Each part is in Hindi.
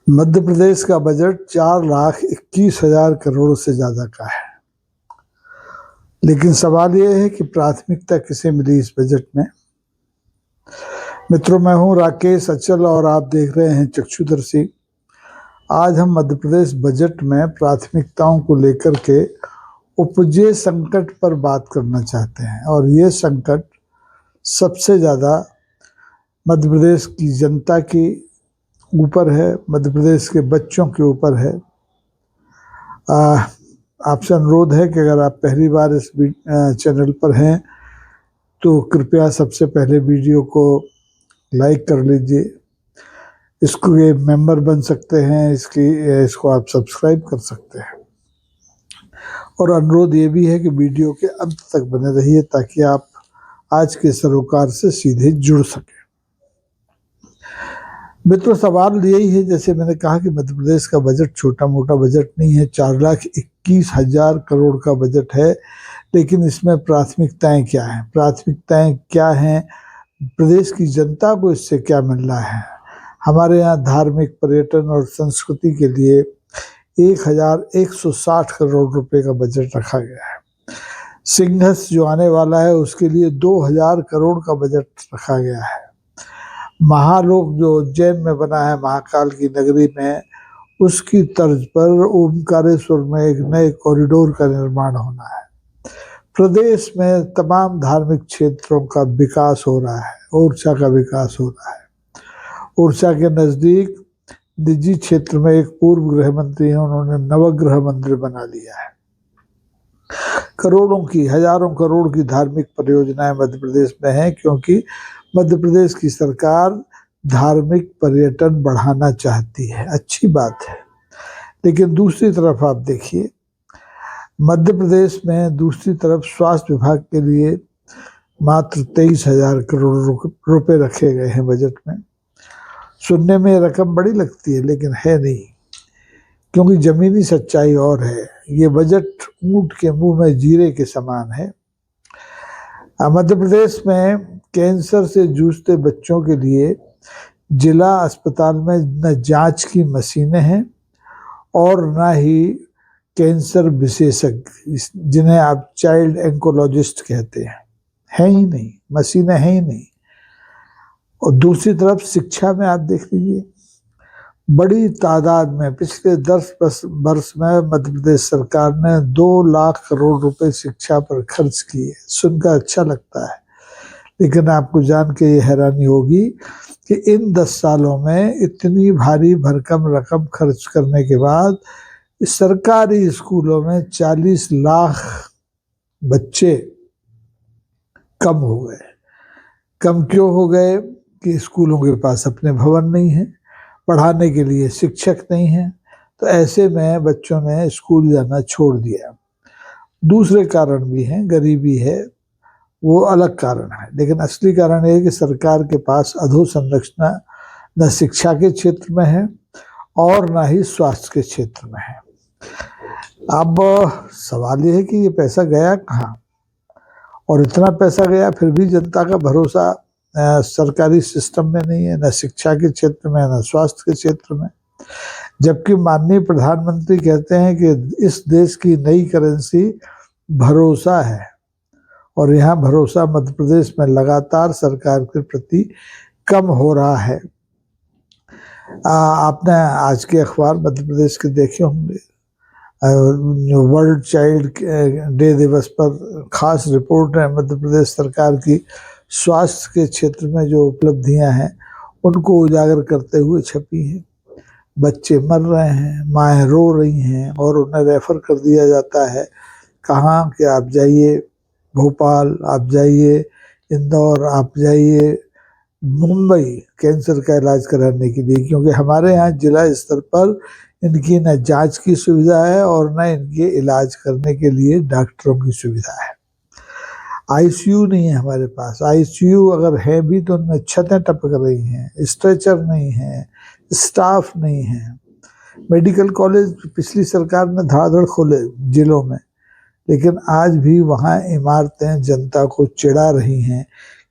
मध्य प्रदेश का बजट 4,21,000 करोड़ से ज्यादा का है। लेकिन सवाल यह है कि प्राथमिकता किसे मिली इस बजट में। मित्रों, मैं हूं राकेश अचल और आप देख रहे हैं चक्षुदर्शी। आज हम मध्य प्रदेश बजट में प्राथमिकताओं को लेकर के उपजे संकट पर बात करना चाहते हैं, और ये संकट सबसे ज्यादा मध्य प्रदेश की जनता के ऊपर है, मध्य प्रदेश के बच्चों के ऊपर है। आपसे अनुरोध है कि अगर आप पहली बार इस चैनल पर हैं तो कृपया सबसे पहले वीडियो को लाइक कर लीजिए। इसको ये मेंबर बन सकते हैं, इसको आप सब्सक्राइब कर सकते हैं। और अनुरोध ये भी है कि वीडियो के अंत तक बने रहिए ताकि आप आज के सरोकार से सीधे जुड़ सकें। मित्रों, सवाल यही है, जैसे मैंने कहा कि मध्य प्रदेश का बजट छोटा मोटा बजट नहीं है। 4,21,000 करोड़ का बजट है, लेकिन इसमें प्राथमिकताएं क्या हैं? प्राथमिकताएं क्या हैं? प्रदेश की जनता को इससे क्या मिल रहा है? हमारे यहाँ धार्मिक, पर्यटन और संस्कृति के लिए 1,160 करोड़ रुपए का बजट रखा गया है। सिंहस्थ जो आने वाला है उसके लिए 2,000 करोड़ का बजट रखा गया है। महालोक जो उज्जैन में बना है, महाकाल की नगरी में, उसकी तर्ज पर ओमकारेश्वर में एक नए कॉरिडोर का निर्माण होना है। प्रदेश में तमाम धार्मिक क्षेत्रों का विकास हो रहा है। ओरछा का विकास हो रहा है। ओरछा के नजदीक निजी क्षेत्र में एक पूर्व गृह मंत्री हैं, उन्होंने नवग्रह मंदिर बना लिया है। करोड़ों की, हजारों करोड़ की धार्मिक परियोजनाएं मध्य प्रदेश में हैं, क्योंकि मध्य प्रदेश की सरकार धार्मिक पर्यटन बढ़ाना चाहती है। अच्छी बात है। लेकिन दूसरी तरफ आप देखिए, मध्य प्रदेश में दूसरी तरफ स्वास्थ्य विभाग के लिए मात्र 23,000 करोड़ रुपए रखे गए हैं बजट में। सुनने में रकम बड़ी लगती है, लेकिन है नहीं, क्योंकि जमीनी सच्चाई और है। ये बजट ऊंट के मुंह में जीरे के समान है। मध्य प्रदेश में कैंसर से जूझते बच्चों के लिए जिला अस्पताल में न जांच की मशीनें हैं और न ही कैंसर विशेषज्ञ, जिन्हें आप चाइल्ड एंकोलॉजिस्ट कहते हैं, है ही नहीं, मशीनें हैं ही नहीं। और दूसरी तरफ शिक्षा में आप देख लीजिए, बड़ी तादाद में पिछले 10 वर्ष में मध्य प्रदेश सरकार ने 2 लाख करोड़ रुपए शिक्षा पर खर्च किए। सुनकर अच्छा लगता है, लेकिन आपको जान के ये हैरानी होगी कि इन 10 सालों में इतनी भारी भरकम रकम खर्च करने के बाद सरकारी स्कूलों में 40 लाख बच्चे कम हो गए। कम क्यों हो गए? कि स्कूलों के पास अपने भवन नहीं है, पढ़ाने के लिए शिक्षक नहीं है, तो ऐसे में बच्चों ने स्कूल जाना छोड़ दिया। दूसरे कारण भी हैं, गरीबी है, वो अलग कारण है। लेकिन असली कारण ये है कि सरकार के पास अधोसंरचना न शिक्षा के क्षेत्र में है और न ही स्वास्थ्य के क्षेत्र में है। अब सवाल ये है कि ये पैसा गया कहाँ? और इतना पैसा गया, फिर भी जनता का भरोसा सरकारी सिस्टम में नहीं है, न शिक्षा के क्षेत्र में, न स्वास्थ्य के क्षेत्र में। जबकि माननीय प्रधानमंत्री कहते हैं कि इस देश की नई करेंसी भरोसा है, और यहाँ भरोसा मध्य प्रदेश में लगातार सरकार के प्रति कम हो रहा है। आपने आज के अखबार मध्य प्रदेश के देखे होंगे। वर्ल्ड चाइल्ड डे दिवस पर खास रिपोर्ट है मध्य प्रदेश सरकार की, स्वास्थ्य के क्षेत्र में जो उपलब्धियां हैं उनको उजागर करते हुए छपी हैं। बच्चे मर रहे हैं, माएँ रो रही हैं, और उन्हें रेफर कर दिया जाता है कहाँ कि आप जाइए भोपाल, आप जाइए इंदौर, आप जाइए मुंबई कैंसर का इलाज कराने के लिए, क्योंकि हमारे यहाँ जिला स्तर पर इनकी न जांच की सुविधा है और न इनके इलाज करने के लिए डॉक्टरों की सुविधा है। आईसीयू नहीं है हमारे पास। आईसीयू अगर है भी तो उनमें छतें टपक रही हैं, स्ट्रेचर नहीं है, स्टाफ नहीं है। मेडिकल कॉलेज पिछली सरकार ने धड़ाधड़ खोले जिलों में, लेकिन आज भी वहाँ इमारतें जनता को चिढ़ा रही हैं,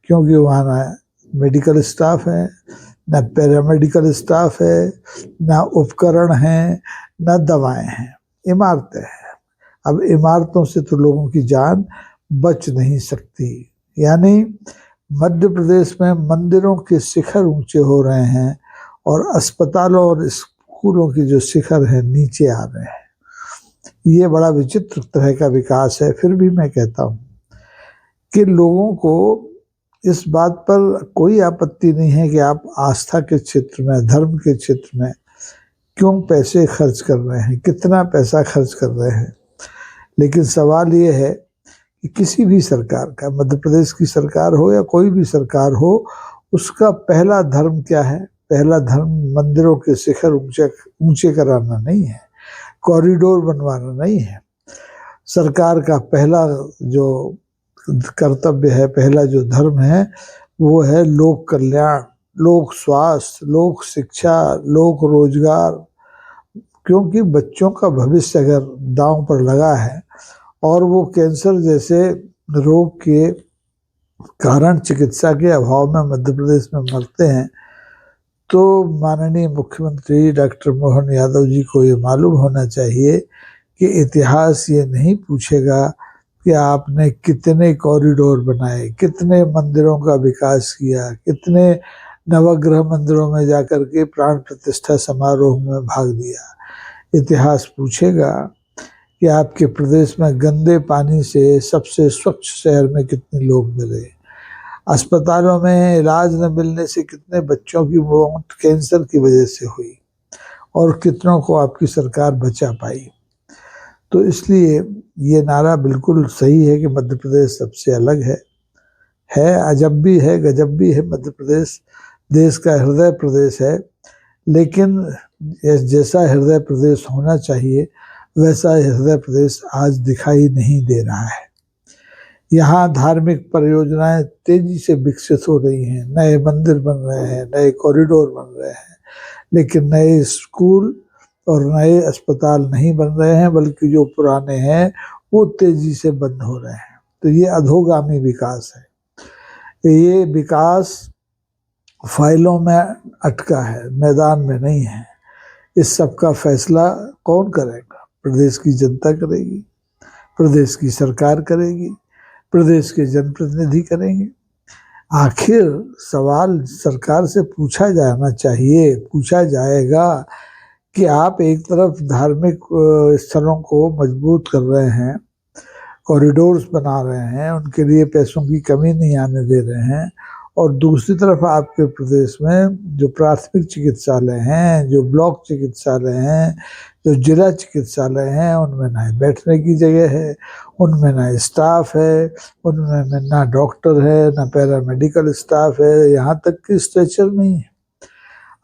क्योंकि वहाँ ना मेडिकल स्टाफ है, न पैरामेडिकल स्टाफ है, न उपकरण हैं, न दवाएं हैं, इमारतें हैं। अब इमारतों से तो लोगों की जान बच नहीं सकती। यानी मध्य प्रदेश में मंदिरों के शिखर ऊंचे हो रहे हैं और अस्पतालों और स्कूलों की जो शिखर है नीचे आ रहे हैं। ये बड़ा विचित्र तरह का विकास है। फिर भी मैं कहता हूँ कि लोगों को इस बात पर कोई आपत्ति नहीं है कि आप आस्था के क्षेत्र में, धर्म के क्षेत्र में क्यों पैसे खर्च कर रहे हैं, कितना पैसा खर्च कर रहे हैं। लेकिन सवाल ये है कि किसी भी सरकार का, मध्य प्रदेश की सरकार हो या कोई भी सरकार हो, उसका पहला धर्म क्या है? पहला धर्म मंदिरों के शिखर ऊंचे कराना नहीं है, कॉरिडोर बनवाना नहीं है। सरकार का पहला जो कर्तव्य है, पहला जो धर्म है, वो है लोक कल्याण, लोक स्वास्थ्य, लोक शिक्षा, लोक रोजगार। क्योंकि बच्चों का भविष्य अगर दांव पर लगा है और वो कैंसर जैसे रोग के कारण चिकित्सा के अभाव में मध्य प्रदेश में मरते हैं, तो माननीय मुख्यमंत्री डॉक्टर मोहन यादव जी को ये मालूम होना चाहिए कि इतिहास ये नहीं पूछेगा कि आपने कितने कॉरिडोर बनाए, कितने मंदिरों का विकास किया, कितने नवग्रह मंदिरों में जाकर के प्राण प्रतिष्ठा समारोह में भाग लिया। इतिहास पूछेगा कि आपके प्रदेश में गंदे पानी से सबसे स्वच्छ शहर में कितने लोग मिले, अस्पतालों में इलाज न मिलने से कितने बच्चों की मौत कैंसर की वजह से हुई और कितनों को आपकी सरकार बचा पाई। तो इसलिए ये नारा बिल्कुल सही है कि मध्य प्रदेश सबसे अलग है, अजब भी है, गजब भी है। मध्य प्रदेश देश का हृदय प्रदेश है, लेकिन जैसा हृदय प्रदेश होना चाहिए वैसा हृदय प्रदेश आज दिखाई नहीं दे रहा है। यहाँ धार्मिक परियोजनाएं तेजी से विकसित हो रही हैं, नए मंदिर बन रहे हैं, नए कॉरिडोर बन रहे हैं, लेकिन नए स्कूल और नए अस्पताल नहीं बन रहे हैं, बल्कि जो पुराने हैं वो तेजी से बंद हो रहे हैं। तो ये अधोगामी विकास है। ये विकास फाइलों में अटका है, मैदान में नहीं है। इस सब का फैसला कौन करेगा? प्रदेश की जनता करेगी, प्रदेश की सरकार करेगी, प्रदेश के जनप्रतिनिधि करेंगे। आखिर सवाल सरकार से पूछा जाना चाहिए, पूछा जाएगा कि आप एक तरफ धार्मिक स्थलों को मजबूत कर रहे हैं, कॉरिडोर्स बना रहे हैं, उनके लिए पैसों की कमी नहीं आने दे रहे हैं, और दूसरी तरफ आपके प्रदेश में जो प्राथमिक चिकित्सालय हैं, जो ब्लॉक चिकित्सालय हैं, जो जिला चिकित्सालय हैं, उनमें ना बैठने की जगह है, उनमें ना स्टाफ है, उनमें ना डॉक्टर है, ना पैरामेडिकल स्टाफ है, यहाँ तक कि स्ट्रेचर नहीं है।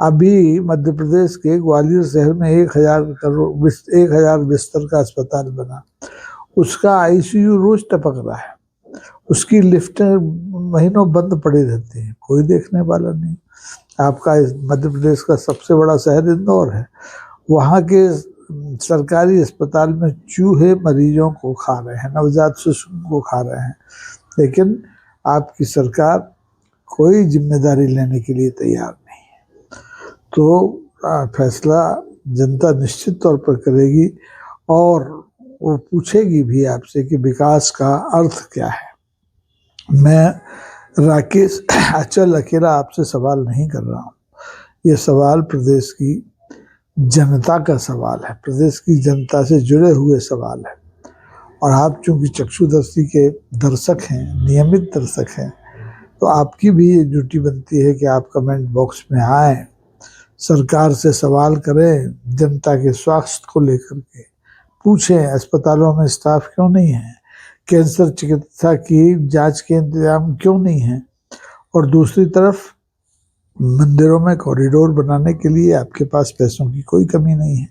अभी मध्य प्रदेश के ग्वालियर शहर में 1000 बिस्तर का अस्पताल बना, उसका आईसीयू रोज टपक रहा है, उसकी लिफ्टें महीनों बंद पड़ी रहती हैं, कोई देखने वाला नहीं। आपका मध्य प्रदेश का सबसे बड़ा शहर इंदौर है, वहाँ के सरकारी अस्पताल में चूहे मरीजों को खा रहे हैं, नवजात शिशु को खा रहे हैं, लेकिन आपकी सरकार कोई जिम्मेदारी लेने के लिए तैयार नहीं है। तो फैसला जनता निश्चित तौर पर करेगी और वो पूछेगी भी आपसे कि विकास का अर्थ क्या है। मैं राकेश अचल अकेला आपसे सवाल नहीं कर रहा हूँ, ये सवाल प्रदेश की जनता का सवाल है, प्रदेश की जनता से जुड़े हुए सवाल है। और आप चूंकि चक्षुदर्शी के दर्शक हैं, नियमित दर्शक हैं, तो आपकी भी ये ड्यूटी बनती है कि आप कमेंट बॉक्स में आए, सरकार से सवाल करें, जनता के स्वास्थ्य को लेकर के पूछें, अस्पतालों में स्टाफ क्यों नहीं है, कैंसर चिकित्सा की जांच के इंतजाम क्यों नहीं है, और दूसरी तरफ मंदिरों में कॉरिडोर बनाने के लिए आपके पास पैसों की कोई कमी नहीं है।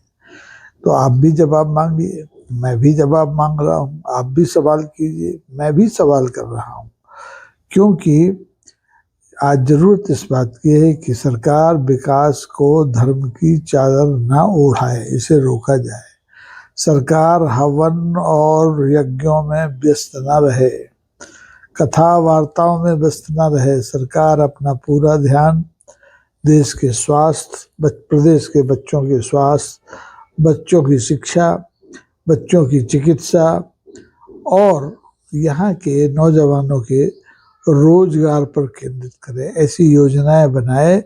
तो आप भी जवाब मांगिए, मैं भी जवाब मांग रहा हूँ, आप भी सवाल कीजिए, मैं भी सवाल कर रहा हूँ, क्योंकि आज जरूरत इस बात की है कि सरकार विकास को धर्म की चादर ना ओढ़ाए, इसे रोका जाए। सरकार हवन और यज्ञों में व्यस्त न रहे, कथा वार्ताओं में व्यस्त न रहे। सरकार अपना पूरा ध्यान देश के स्वास्थ्य, प्रदेश के बच्चों के स्वास्थ्य, बच्चों की शिक्षा, बच्चों की चिकित्सा और यहाँ के नौजवानों के रोजगार पर केंद्रित करें। ऐसी योजनाएं बनाए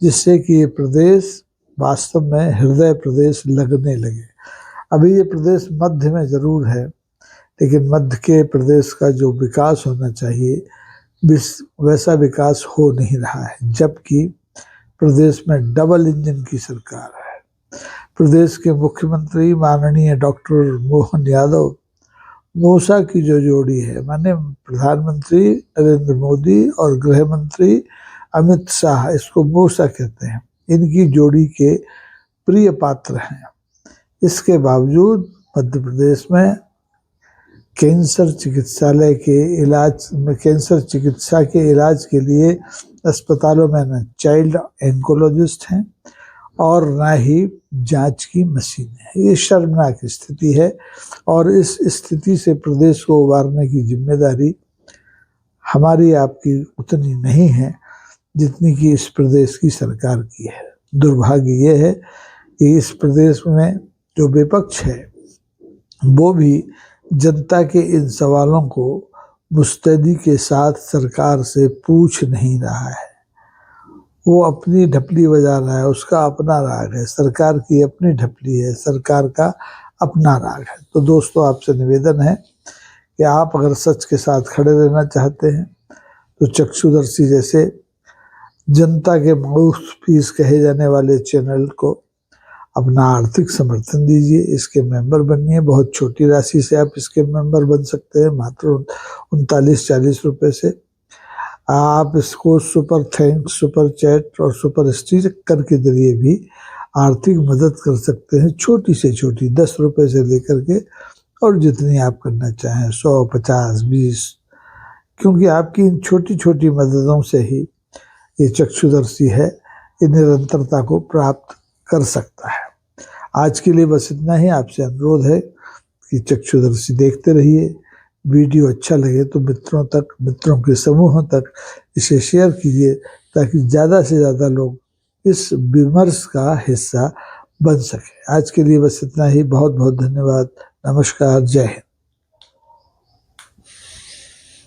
जिससे कि ये प्रदेश वास्तव में हृदय प्रदेश लगने लगे। अभी ये प्रदेश मध्य में जरूर है, लेकिन मध्य के प्रदेश का जो विकास होना चाहिए वैसा विकास हो नहीं रहा है, जबकि प्रदेश में डबल इंजन की सरकार है। प्रदेश के मुख्यमंत्री माननीय डॉक्टर मोहन यादव, मूसा की जो जोड़ी है, माने प्रधानमंत्री नरेंद्र मोदी और गृह मंत्री अमित शाह, इसको मूसा कहते हैं, इनकी जोड़ी के प्रिय पात्र हैं। इसके बावजूद मध्य प्रदेश में कैंसर चिकित्सालय के इलाज में, कैंसर चिकित्सा के इलाज के लिए अस्पतालों में न चाइल्ड ऑन्कोलॉजिस्ट हैं और ना ही जांच की मशीन है। ये शर्मनाक स्थिति है और इस स्थिति से प्रदेश को उबारने की जिम्मेदारी हमारी आपकी उतनी नहीं है जितनी कि इस प्रदेश की सरकार की है। दुर्भाग्य ये है कि इस प्रदेश में जो विपक्ष है वो भी जनता के इन सवालों को मुस्तैदी के साथ सरकार से पूछ नहीं रहा है। वो अपनी ढपली बजा रहा है, उसका अपना राग है, सरकार की अपनी ढपली है, सरकार का अपना राग है। तो दोस्तों, आपसे निवेदन है कि आप अगर सच के साथ खड़े रहना चाहते हैं तो चक्षुदर्शी जैसे जनता के माउथपीस कहे जाने वाले चैनल को अपना आर्थिक समर्थन दीजिए, इसके मेंबर बनिए। बहुत छोटी राशि से आप इसके मेंबर बन सकते हैं, मात्र 39-40 रुपए से। आप इसको सुपर थैंक्स, सुपर चैट और सुपर स्टिकर के जरिए भी आर्थिक मदद कर सकते हैं, छोटी से छोटी 10 रुपए से लेकर के और जितनी आप करना चाहें, 100, 50, 20, क्योंकि आपकी इन छोटी छोटी मददों से ही ये चक्षुदर्शी है ये निरंतरता को प्राप्त कर सकता है। आज के लिए बस इतना ही। आपसे अनुरोध है कि चक्षुदर्शी देखते रहिए। वीडियो अच्छा लगे तो मित्रों तक, मित्रों के समूहों तक इसे शेयर कीजिए ताकि ज़्यादा से ज़्यादा लोग इस विमर्श का हिस्सा बन सके। आज के लिए बस इतना ही। बहुत बहुत धन्यवाद। नमस्कार। जय हिंद।